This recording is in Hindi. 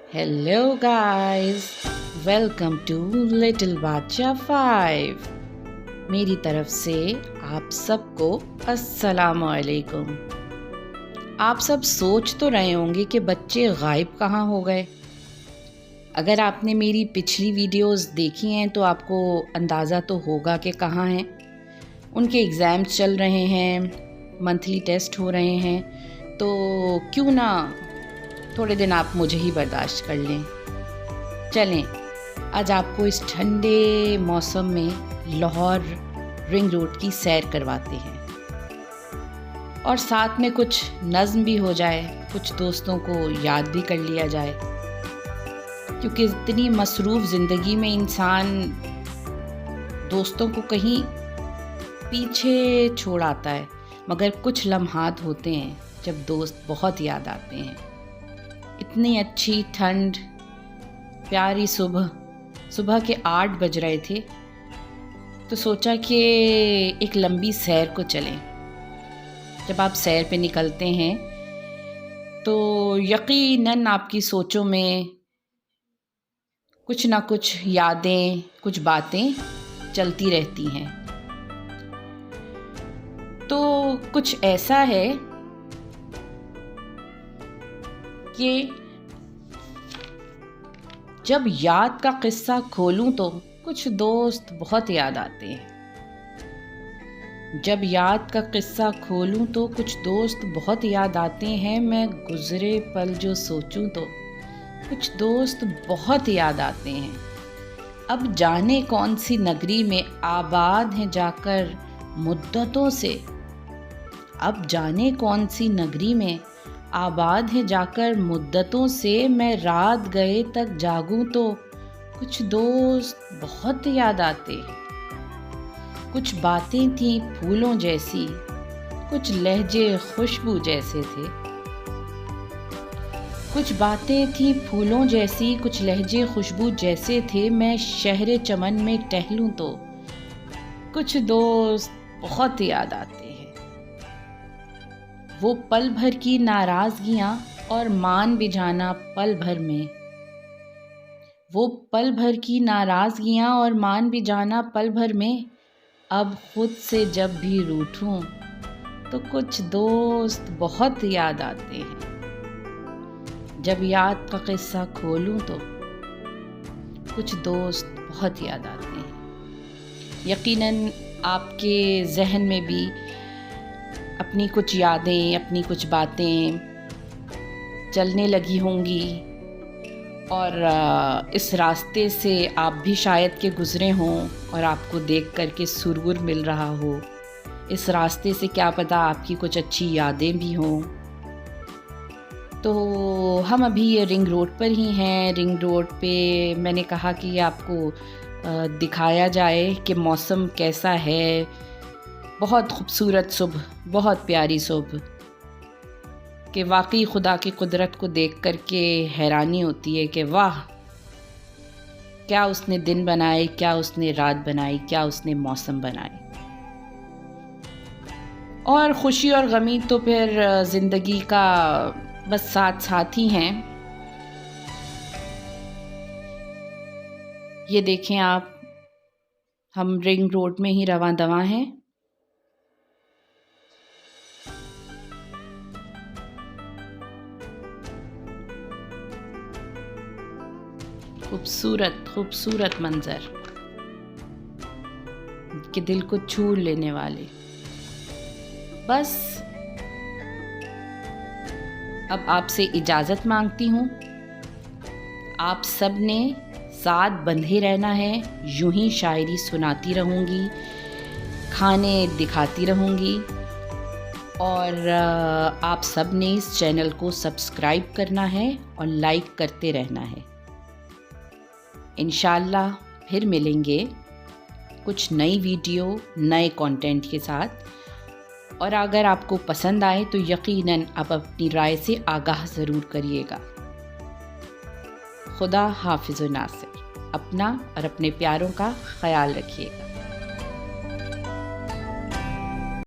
Hello guys, welcome to Little Bacha 5। मेरी तरफ से आप सबको अस्सलामु अलैकुम। आप सब सोच तो रहे होंगे कि बच्चे गायब कहाँ हो गए। अगर आपने मेरी पिछली वीडियोस देखी हैं तो आपको अंदाज़ा तो होगा कि कहाँ हैं। उनके एग्ज़ाम्स चल रहे हैं, मंथली टेस्ट हो रहे हैं, तो क्यों ना थोड़े दिन आप मुझे ही बर्दाश्त कर लें। चलें, आज आपको इस ठंडे मौसम में लाहौर रिंग रोड की सैर करवाते हैं और साथ में कुछ नज़्म भी हो जाए, कुछ दोस्तों को याद भी कर लिया जाए, क्योंकि इतनी मसरूफ़ ज़िंदगी में इंसान दोस्तों को कहीं पीछे छोड़ आता है, मगर कुछ लम्हात होते हैं जब दोस्त बहुत याद आते हैं। इतनी अच्छी ठंड, प्यारी सुबह के 8 बज रहे थे, तो सोचा कि एक लंबी सैर को चलें। जब आप सैर पे निकलते हैं तो यकीनन आपकी सोचों में कुछ ना कुछ यादें, कुछ बातें चलती रहती हैं। तो कुछ ऐसा है कि जब याद का किस्सा खोलूं तो कुछ दोस्त बहुत याद आते हैं। जब याद का किस्सा खोलूं तो कुछ दोस्त बहुत याद आते हैं। मैं गुजरे पल जो सोचूं तो कुछ दोस्त बहुत याद आते हैं। अब जाने कौन सी नगरी में आबाद हैं जाकर मुद्दतों से। अब जाने कौन सी नगरी में आबाद है जाकर मुद्दतों से। मैं रात गए तक जागूं तो कुछ दोस्त बहुत याद आते। कुछ बातें थीं फूलों जैसी, कुछ लहजे खुशबू जैसे थे। कुछ बातें थीं फूलों जैसी, कुछ लहजे खुशबू जैसे थे। मैं शहरे चमन में टहलूं तो कुछ दोस्त बहुत याद आते। वो पल भर की नाराज़गियाँ और मान भी जाना पल भर में। वो पल भर की नाराज़गियाँ और मान भी जाना पल भर में। अब खुद से जब भी रूठूं तो कुछ दोस्त बहुत याद आते हैं। जब याद का किस्सा खोलूं तो कुछ दोस्त बहुत याद आते हैं। यकीनन आपके जहन में भी अपनी कुछ यादें, अपनी कुछ बातें चलने लगी होंगी और इस रास्ते से आप भी शायद के गुज़रे हों और आपको देख कर के सुरूर मिल रहा हो। इस रास्ते से क्या पता आपकी कुछ अच्छी यादें भी हों। तो हम अभी ये रिंग रोड पर ही हैं। रिंग रोड पे मैंने कहा कि आपको दिखाया जाए कि मौसम कैसा है। बहुत खूबसूरत सुबह, बहुत प्यारी सुबह कि वाकई खुदा की कुदरत को देख कर के हैरानी होती है कि वाह, क्या उसने दिन बनाए, क्या उसने रात बनाई, क्या उसने मौसम बनाए। और खुशी और गमी तो फिर ज़िंदगी का बस साथ साथ ही हैं। ये देखें आप, हम रिंग रोड में ही रवां दवां हैं। खूबसूरत खूबसूरत मंजर कि दिल को छू लेने वाले। बस अब आपसे इजाज़त मांगती हूँ। आप सब ने साथ बंधे रहना है। यूं ही शायरी सुनाती रहूँगी, खाने दिखाती रहूँगी और आप सब ने इस चैनल को सब्सक्राइब करना है और लाइक करते रहना है। इंशाल्लाह फिर मिलेंगे कुछ नई वीडियो, नए कंटेंट के साथ। और अगर आपको पसंद आए तो यकीनन आप अपनी राय से आगाह ज़रूर करिएगा। खुदा हाफिज़ नासिर। अपना और अपने प्यारों का ख्याल रखिएगा।